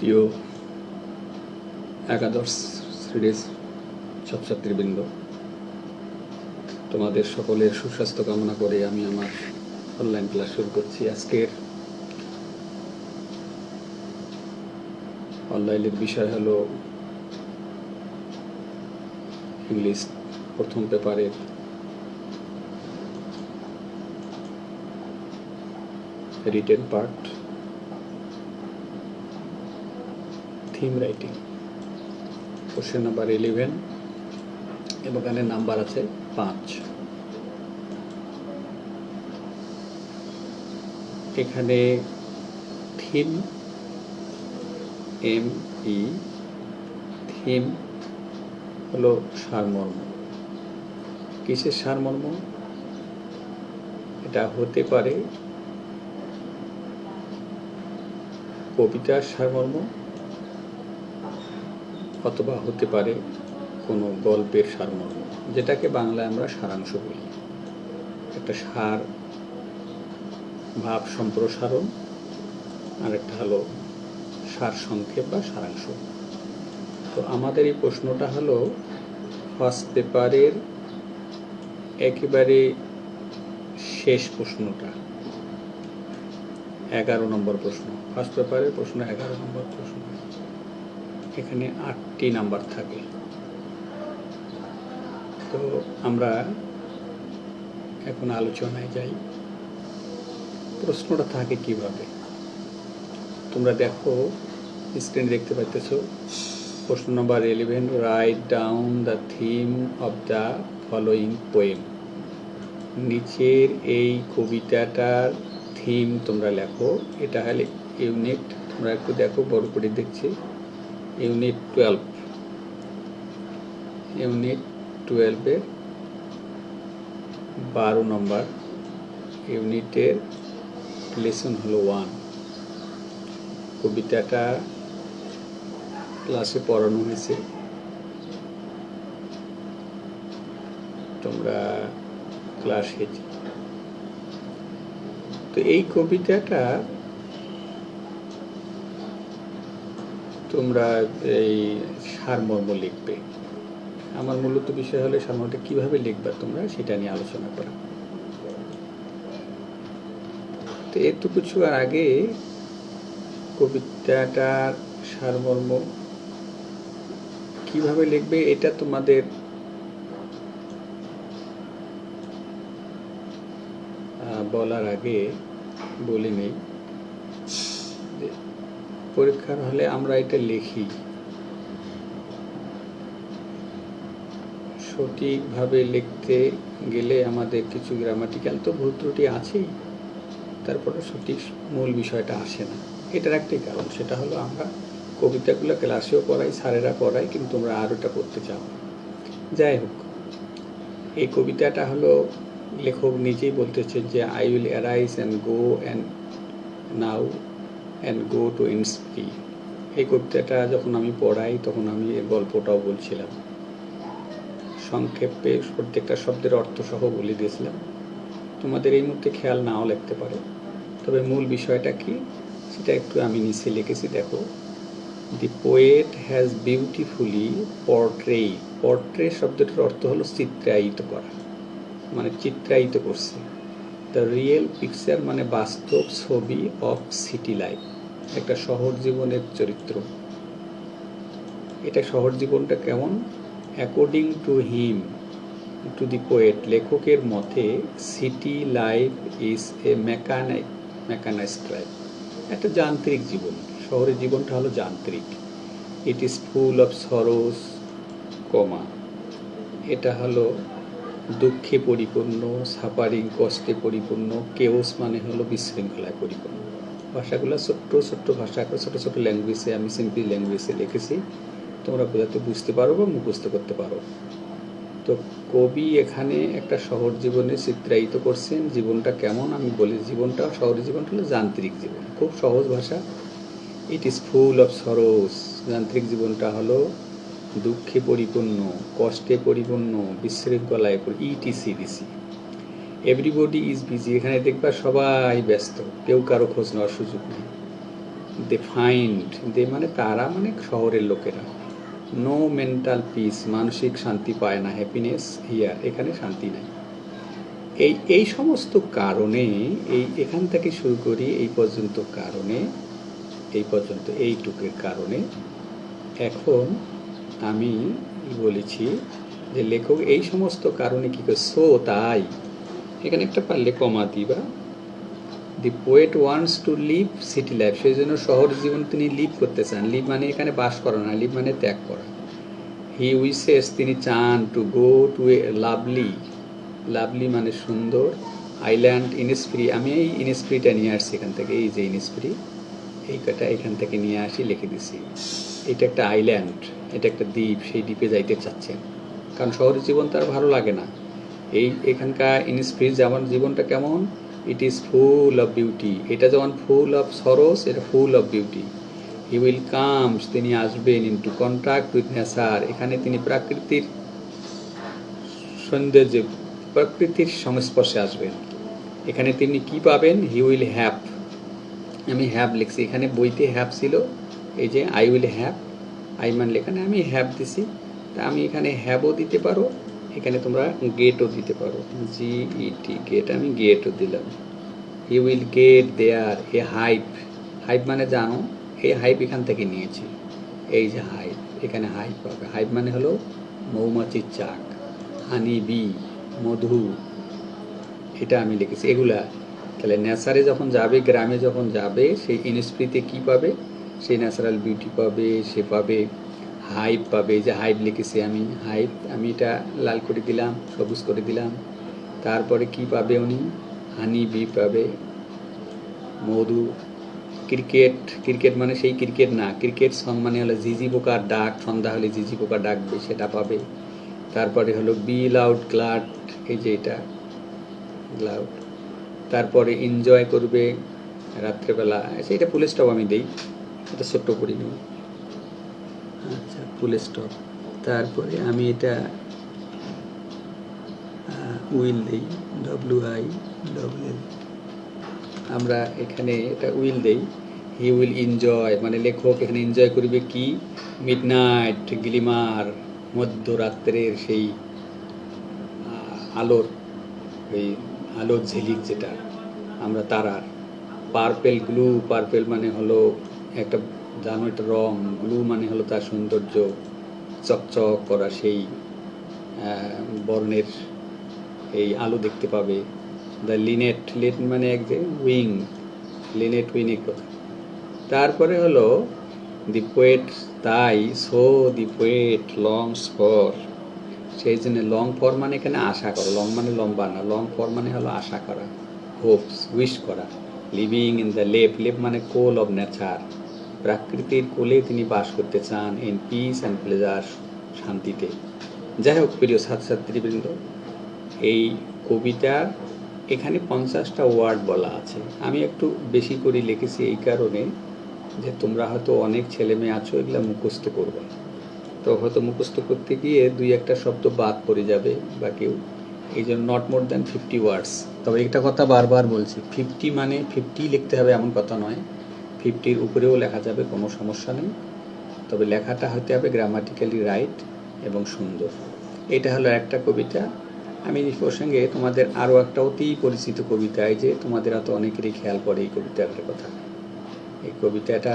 প্রিয় একাদশ শ্রেণীর ছাত্রছাত্রীবৃন্দ, তোমাদের সকলের সুস্বাস্থ্য কামনা করে আমি আমার অনলাইন ক্লাস শুরু করছি। আজকের অনলাইনের বিষয় হলো ইংলিশ প্রথম পেপারের written part, theme writing, question number 11 এবং এখানে নাম্বার আছে 5। এখানে থিম থিম হলো সারমর্ম। কিসের সারমর্ম? এটা হতে পারে কবিতার সারমর্ম অথবা হতে পারে কোনো গল্পের সারমর্ম, যেটাকে বাংলায় আমরা সারাংশ বলি। একটা সার ভাব সম্প্রসারণ, আর একটা হলো সার সংক্ষেপ বা সারাংশ। তো আমাদের এই প্রশ্নটা হলো ফার্স্ট পেপারের একেবারে শেষ প্রশ্নটা, 11 নম্বর প্রশ্ন। ফার্স্ট পেপারের প্রশ্ন 11 নম্বর প্রশ্ন। এখানে 8টি নাম্বার থাকে। তো আমরা এখন আলোচনায় যাই। প্রশ্নটা থাকে কিভাবে? তোমরা দেখো, স্ক্রিনে দেখতে পাইতেছ। প্রশ্ন নম্বর 11, write down the theme of the following poem. নিচের এই কবিতাটার থিম তোমরা লেখো। এটা হলে ইউনিট, তোমরা একটু দেখো, বড় করে দেখছি, ইউনিট 12। ইউনিট 12-এর 12 নম্বর ইউনিটের লেসন হলো 1। কবিতাটা ক্লাসে পড়ানো হয়েছে, তোমরা ক্লাসে। তো এই কবিতাটা তোমরা এই সারমর্ম লিখবে। আমার মূলত বিষয় হলে সারমর্মটা কিভাবে লিখবা তোমরা, সেটা নিয়ে আলোচনা করা। তো এত কিছু আর আগে কবিতাটার সারমর্ম কিভাবে লিখবে এটা তোমাদের বলার আগে বলে নেই, পরীক্ষার হলে আমরা এটা লিখি, সঠিকভাবে লিখতে গেলে আমাদের কিছু গ্রামাটিক্যাল তো ভুল ত্রুটি আছেই, তারপরে সঠিক মূল বিষয়টা আসে না। এটার একটাই কারণ, সেটা হলো আমরা কবিতাগুলো ক্লাসেও পড়াই, স্যারেরা পড়াই, কিন্তু তোমরা আর ওটা পড়তে চাও। যাই হোক, এই কবিতাটা হলো লেখক নিজেই বলতেছে যে I will arise and go and now and go to Innisfree. এই কবিতাটা যখন আমি পড়াই তখন আমি এর গল্পটাও বলছিলাম, সংক্ষেপে প্রত্যেকটা শব্দের অর্থ সহ বলে দিয়েছিলাম। তোমাদের এই মুহূর্তে খেয়াল নাও লাগতে পারে, তবে মূল বিষয়টা কি সেটা একটু আমি নিচে লিখেছি, দেখো। দি পোয়েট হ্যাজ বিউটিফুলি পোর্ট্রে শব্দটার অর্থ হলো চিত্রায়িত করা, মানে চিত্রায়িত করছে। দ্য রিয়েল পিকচার মানে বাস্তব ছবি অফ সিটি লাইফ, একটা শহর জীবনের চরিত্র। এটা শহর জীবনটা কেমন? According to him, to the poet, লেখকের মতে city life is a mechanised life, একটা যান্ত্রিক জীবন। শহরের জীবনটা হলো যান্ত্রিক। It is full of sorrows, এটা হলো দুঃখে পরিপূর্ণ, সাফারিং কষ্টে পরিপূর্ণ, কেওস মানে হলো বিশৃঙ্খলায় পরিপূর্ণ। ভাষাগুলো ছোট্ট ছোট্ট ভাষা, ছোট ছোট ল্যাঙ্গুয়েজে, আমি সিম্পল ল্যাঙ্গুয়েজে লিখেছি, তোমরা বোঝাতে বুঝতে পারো বা মুখস্থ করতে পারো। তো কবি এখানে একটা শহর জীবনে চিত্রায়িত করছেন। জীবনটা কেমন আমি বলি, জীবনটা, শহরের জীবনটা হলো যান্ত্রিক জীবন, খুব সহজ ভাষা। ইট ইজ ফুল অফ সরোস, যান্ত্রিক জীবনটা হলো দুঃখে পরিপূর্ণ, কষ্টে পরিপূর্ণ, বিশৃঙ্খলায় ইটিসিডিসি। এভরিবডি ইজ বিজি, এখানে দেখবা সবাই ব্যস্ত, কেউ কারো খোঁজ নেওয়ার সুযোগ নেই। দে ফাইন্ড, দে মানে তারা মানে শহরের লোকেরা, নো মেন্টাল পিস, মানসিক শান্তি পায় না, হ্যাপিনেস হিয়ার, এখানে শান্তি নাই। এই সমস্ত কারণে এখান থেকে শুরু করি এই পর্যন্ত কারণে, এই পর্যন্ত এইটুকের কারণে এখন আমি বলেছি যে লেখক এই সমস্ত কারণে কী করে, সো তাই, এখানে একটা পারলে কমা দিবা, the poet wants to leave city life, সেই জন্য শহর জীবন তিনি লিভ করতে চান। লিভ মানে এখানে বাস করা না, লিভ মানে ত্যাগ করা। হি উইসেস, তিনি চান, to go to a lovely, lovely মানে সুন্দর, আইল্যান্ড ইনস্প্রি, আমি এই ইনস্প্রিটা নিয়ে আসছি এখান থেকে, এই যে ইনস্প্রি, এই কটা এখান থেকে নিয়ে আসি, লিখে দিছি। এটা একটা আইল্যান্ড, এটা একটা দ্বীপ, সেই দ্বীপে যাইতে চাচ্ছেন, কারণ শহরের জীবন তার ভালো লাগে না। এখানকার ইনস্প্রির যেমন জীবনটা কেমন, ইট ইজ ফুল অফ বিউটি, এটা যেমন ফুল অফ সরোস, এটা full of beauty. He will comes, তিনি আসবেন, ইনটু কন্ট্যাক্ট উইথ নেচার, এখানে তিনি প্রাকৃতির সৌন্দর্য, প্রকৃতির সংস্পর্শে আসবেন। এখানে তিনি কি পাবেন, হি উইল হ্যাভ, আমি হ্যাভ লিখছি, এখানে বইতে হ্যাভ ছিল, এই যে আই উইল হ্যাভ, আই মানলে এখানে আমি হ্যাভ দিছি, তা আমি এখানে হ্যাভও দিতে পারো, এখানে তোমরা গেটও দিতে পারো, জিইটি গেট, আমি গেটও দিলাম। He will get there a hype, hype মানে জানো, এই হাইপ এখান থেকে নিয়েছি, এই যে হাইপ, এখানে হাইপ পাবে, হাইপ মানে হলো মৌমাছির চাক, হানি বি, মধু, এটা আমি লিখেছি এগুলা। তাহলে ন্যাচারে যখন যাবে, গ্রামে যখন যাবে, সেই ইনস্প্রিতে কি পাবে, সেই ন্যাচারাল বিউটি পাবে, সে পাবে হাইপ পাবে, যে হাইপ লিখেছি আমি, হাইপ, আমি এটা লাল করে দিলাম, সবুজ করে দিলাম। তারপরে কি পাবে উনি, হানি বি পাবে, মধু, ক্রিকেট, ক্রিকেট মানে সেই ক্রিকেট না, ক্রিকেট সং মানে হলো ঝিঝি পোকার ডাক, সন্ধ্যা হলে ঝিঝি পোকা ডাকবে, সেটা পাবে। তারপরে হলো বি লাউড গ্লাড, এই যে এটা লাউড। তারপরে এনজয় করবে রাত্রেবেলা, আচ্ছা এটা ফুল স্টপ আমি দিই, এটা ছোট্ট করি নিই, আচ্ছা ফুল স্টপ। তারপরে আমি এটা উইল দিই, WILL, আমরা এখানে এটা উইল দেই। হি উইল এনজয় মানে লেখক এখানে এনজয় করবে কি, মিডনাইট গ্লিমার, মধ্যরাত্রের সেই আলোর, ওই আলোর ঝিলিক যেটা আমরা তারার, পার্পেল গ্লু, পার্পেল মানে হলো একটা জানো একটা রং, গ্লু মানে হলো তার সৌন্দর্য, চকচক করা সেই বর্ণের এই আলো দেখতে পাবে। দ্য লিনেট, লেট মানে এক যে উইং, লিনেট উইংয়ের কথা। তারপরে হলো দি পোয়েট, তাই, so the poet longs for, সেই জন্য লং ফর মানে এখানে আশা করো, লং মানে লম্বা না, লং ফর মানে হলো আশা করা, হোপস, উইশ করা। লিভিং ইন দ্য লেপ, লেপ মানে কোল অব নেচার, প্রাকৃতির কোলে তিনি বাস করতে চান, ইন পিস অ্যান্ড প্লেজার, শান্তিতে। যাই হোক প্রিয় ছাত্রছাত্রীবৃন্দ, এই কবিতার এখানে 50টা ওয়ার্ড বলা আছে, আমি একটু বেশি করে লিখেছি এই কারণে যে তোমরা হয়তো অনেক ছেলে মেয়ে আছো, এগুলো মুখস্থ করবে, তো হয়তো মুখস্থ করতে গিয়ে 2-1টা শব্দ বাদ পড়ে যাবে বা কেউ, এই জন্য নট মোর দ্যান 50 ওয়ার্ডস। তবে একটা কথা বারবার বলছি, 50 মানে 50 লিখতে হবে এমন কথা নয়, 50-র উপরেও লেখা যাবে, কোনো সমস্যা নেই, তবে লেখাটা হতে হবে গ্রামাটিক্যালি রাইট এবং সুন্দর। এটা হলো একটা কবিতা। আমি এই প্রসঙ্গে তোমাদের আরও একটা অতি পরিচিত কবিতা, এই যে তোমাদের হয়তো অনেকেরই খেয়াল পড়ে এই কবিতাটার কথা, এই কবিতাটা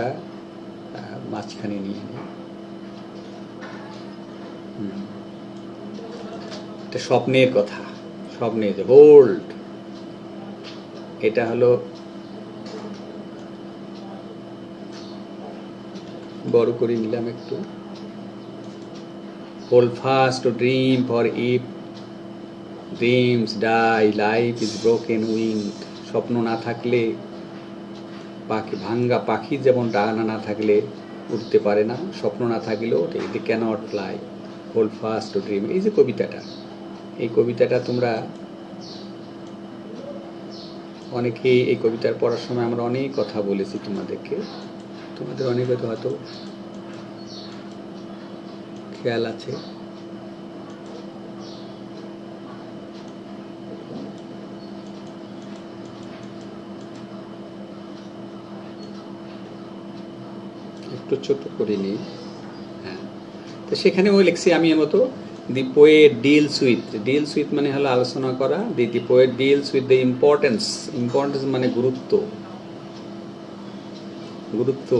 মাঝখানে নিয়ে নিই, এটা স্বপ্নের কথা, স্বপ্নের হোল্ড, এটা হলো বড় করে নিলাম একটু, hold fast to dream, for if dreams die life is broken winged, স্বপ্ন না থাকলে পাখি, ভাঙ্গা পাখির যেমন ডানা না থাকলে উঠতে পারে না, স্বপ্ন না থাকলেও they cannot fly, hold fast to dream. এই যে কবিতাটা, এই কবিতাটা তোমরা অনেকে, এই কবিতার পড়ার সময় আমরা অনেক কথা বলেছি তোমাদেরকে, তোমাদের অনেক হয়তো খেয়াল আছে। ছোট ছোট করে নিই। হ্যাঁ, তো সেখানেও লিখছি আমি এর মতো, দি পোয়েট ডিলস উইথ মানে হলো আলোচনা করা, দি poet deals with the importance মানে গুরুত্ব, গুরুত্ব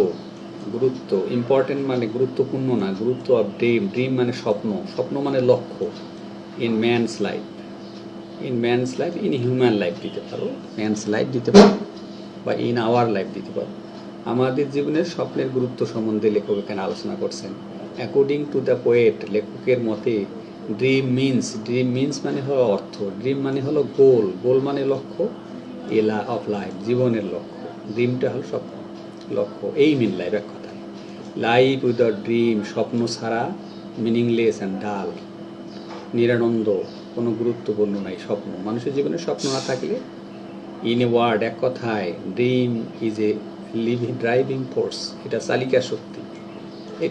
গুরুত্ব ইম্পর্টেন্ট মানে গুরুত্বপূর্ণ না, গুরুত্ব অফ ড্রিম মানে স্বপ্ন মানে লক্ষ্য, in man's life, in human life দিতে পারো, ম্যানস লাইফ দিতে পারো, বা ইন আওয়ার লাইফ দিতে পারো। আমাদের জীবনের স্বপ্নের গুরুত্ব সম্বন্ধে লেখক এখানে আলোচনা করছেন। অ্যাকর্ডিং টু দ্য পোয়েট, লেখকের মতে ড্রিম মিনস মানে হলো অর্থ, ড্রিম মানে হলো গোল মানে লক্ষ্য, এলা অফ লাইফ জীবনের লক্ষ্য, ড্রিমটা হলো স্বপ্ন, লক্ষ্য, এই মিন লাইফ এক কথায়। লাইফ উইদাউট ড্রিম, স্বপ্ন ছাড়া মিনিংলেস অ্যান্ড ডাল, নিরানন্দ, কোনো গুরুত্বপূর্ণ নাই স্বপ্ন। মানুষের জীবনে স্বপ্ন না থাকলে, ইন এ ওয়ার্ড এক কথায়, dream is a driving force, এটা চালিকা শক্তি। এই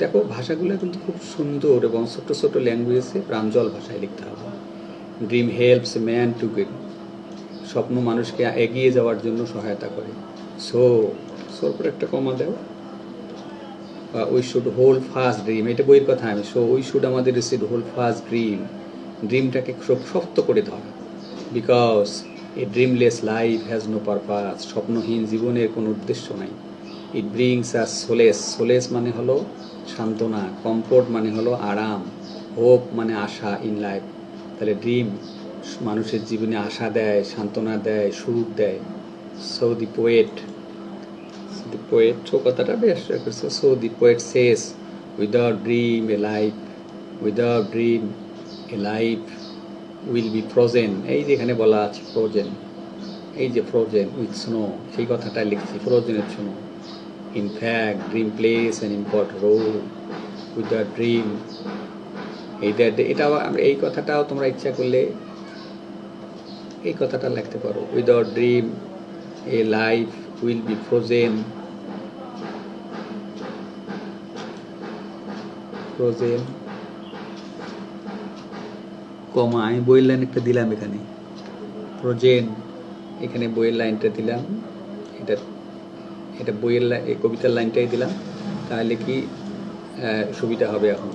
দেখো ভাষাগুলো কিন্তু খুব সুন্দর এবং ছোট ছোট ল্যাঙ্গুয়েজে প্রাঞ্জল ভাষায় লিখতে হবে। Dream helps man to get, স্বপ্ন মানুষকে এগিয়ে যাওয়ার জন্য সহায়তা করে। সোর পর একটা কমা দাও। We should hold fast dream, এটা বইয়ের কথা আমি। উই শুড আমাদের হোল্ড ফাস্ট ড্রিমটাকে খুব শক্ত করে ধরা। Because a dreamless life has no purpose, স্বপ্নহীন জীবনের কোনো উদ্দেশ্য নাই। ইট ব্রিংস আস সোলেস মানে হলো সান্ত্বনা, কমফোর্ট মানে হলো আরাম, হোপ মানে আশা ইন লাইফ। তাহলে ড্রিম মানুষের জীবনে আশা দেয়, সান্ত্বনা দেয়, সুখ দেয়। সো দি পোয়েট কথাটা বেশ করছে। So the poet says, without dream a life will be frozen. এই যে এখানে বলা আছে ফ্রোজেন, এই যে ফ্রোজেন উইথ স্নো, সেই কথাটা লিখছি, frozen with snow. In fact dream plays an important role without dream. এটাও এই কথাটাও তোমরা ইচ্ছা করলে এই কথাটা লিখতে পারো, without dream a life will be frozen, comma আমি বইয়ের লাইন একটা দিলাম এখানে, ফ্রোজেন, এখানে বইয়ের লাইনটা দিলাম, এটা বইয়ের এই কবিতার লাইনটাই দিলাম, তাহলে কি সুবিধা হবে এখন।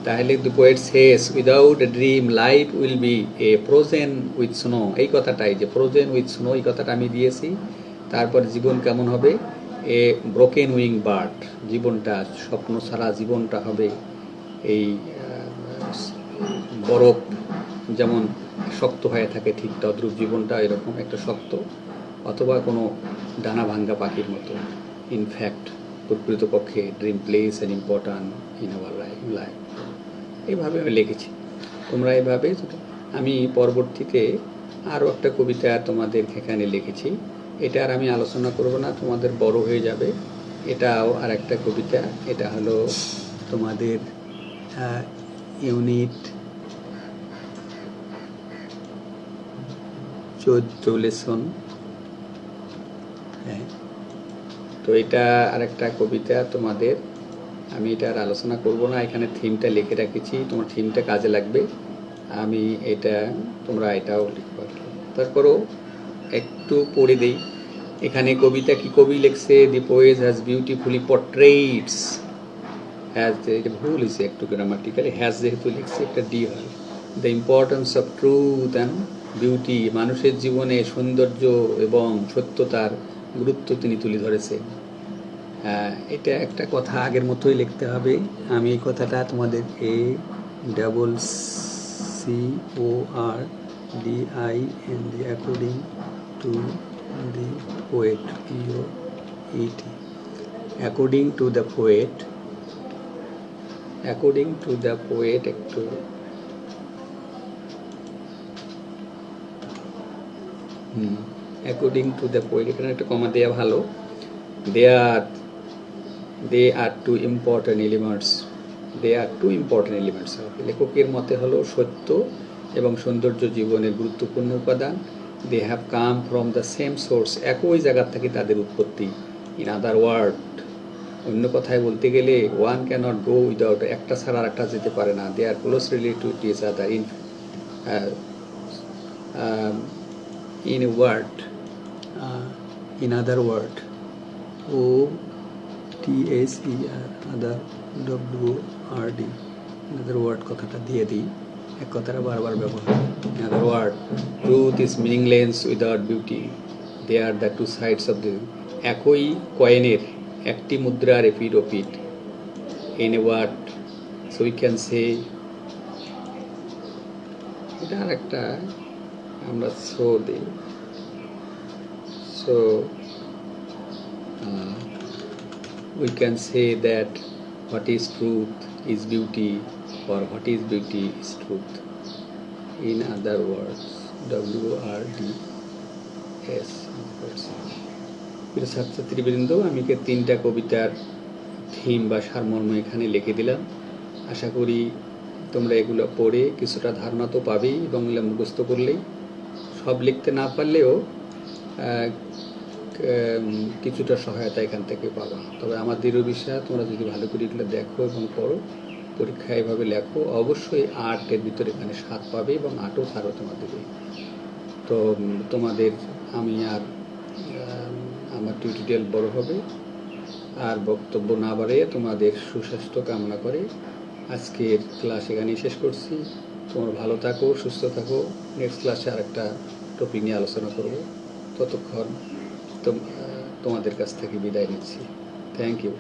তাহলে the poet says, without a dream life will be a frozen with snow, এই কথাটাই যে ফ্রোজেন উইথ স্নো, এই কথাটা আমি দিয়েছি। তারপর জীবন কেমন হবে, এ ব্রোকেন উইং বার্ড, জীবনটা স্বপ্ন ছাড়া জীবনটা হবে এই বরফ যেমন শক্ত হয়ে থাকে, ঠিক তদ্রূপ জীবনটা এরকম একটা শক্ত, অথবা কোনো ডানা ভাঙ্গা পাখির মতো। ইনফ্যাক্ট প্রকৃতপক্ষে dream plays an important in our life. এইভাবে আমি লিখেছি, তোমরা এইভাবে। আমি পরবর্তীতে আরও একটা কবিতা তোমাদের এখানে লিখেছি, এটা আর আমি আলোচনা করব না, তোমাদের বড় হয়ে যাবে। এটাও আর একটা কবিতা, এটা হলো তোমাদের ইউনিট 14 লেসন। হ্যাঁ, তো এটা আর একটা কবিতা তোমাদের, আমি এটা আর আলোচনা করব না, এখানে থিমটা লিখে রেখেছি, তোমার থিমটা কাজে লাগবে। আমি এটা, তোমরা এটাও লিখবে। তারপরও একটু পড়ে দেই, এখানে কবিতা কি কবি লিখছে, দি poet has beautifully portraits, has, এটা ভুল হয়েছে একটু গ্রামাটিক্যালি, হ্যাজ যেহেতু লিখছে একটা ডি হয়, the importance of truth and beauty, মানুষের জীবনে সৌন্দর্য এবং সত্যতার গুরুত্ব তিনি তুলে ধরেছেন। এটা একটা কথা আগের মতোই লিখতে হবে। আমি এই কথাটা তোমাদের ACCORDIN, according to the poet, POET, according to the poet, একটু অ্যাকর্ডিং টু দ্য পোয়েট, এখানে একটা কমা দেওয়া ভালো। They are two important elements, লেখকের মতে হলো সত্য এবং সৌন্দর্য জীবনের গুরুত্বপূর্ণ উপাদান। They have come from the same source, একই জায়গার থেকে তাদের উৎপত্তি। ইন আদার ওয়ার্ড, অন্য কথায় বলতে গেলে, ওয়ান ক্যানট গো উইদাউট, একটা ছাড়া আর একটা যেতে পারে না। They are close related to each other in a word, in other word, OTHER, THER, other, WRD, other word কথাটা দিয়ে দিই, এক কথাটা বারবার ব্যবহার। Other word, truth is meaningless without beauty, they are the two sides of the, একই কয়েনের একটি মুদ্রার এপিঠ ওপিঠ, in a word, so we can say, এটা আর একটা আমরা সো দিই, so we can say that what is truth is beauty, or what is beauty is truth. In other words, WRDS. প্রিয় ছাত্রছাত্রীবৃন্দ, আমি তিনটা কবিতার থিম বা সারমর্ম এখানে লিখে দিলাম। আশা করি তোমরা এগুলো পড়ে কিছুটা ধারণা তো পাবেই, এবং এগুলো মুখস্থ করলেই, সব লিখতে না পারলেও কিছুটা সহায়তা এখান থেকে পাবা। তবে আমার দৃঢ় বিশ্বাস, তোমরা যদি ভালো করে এগুলো দেখো এবং পড়ো, পরীক্ষায় এভাবে লেখো, অবশ্যই আর্টের ভিতরে এখানে 7 পাবে, এবং 8ও ছাড়ও তোমাদের দেবে। তো তোমাদের আমি আর আমার টিউটোরিয়াল বড় হবে, আর বক্তব্য না বাড়িয়ে তোমাদের সুস্বাস্থ্য কামনা করে আজকের ক্লাস এখানেই শেষ করছি। তোমরা ভালো থাকো, সুস্থ থাকো। নেক্সট ক্লাসে আরেকটা টপিক নিয়ে আলোচনা করব। ততক্ষণ তোমাদের কাছ থেকে বিদায় নিচ্ছি। Thank you.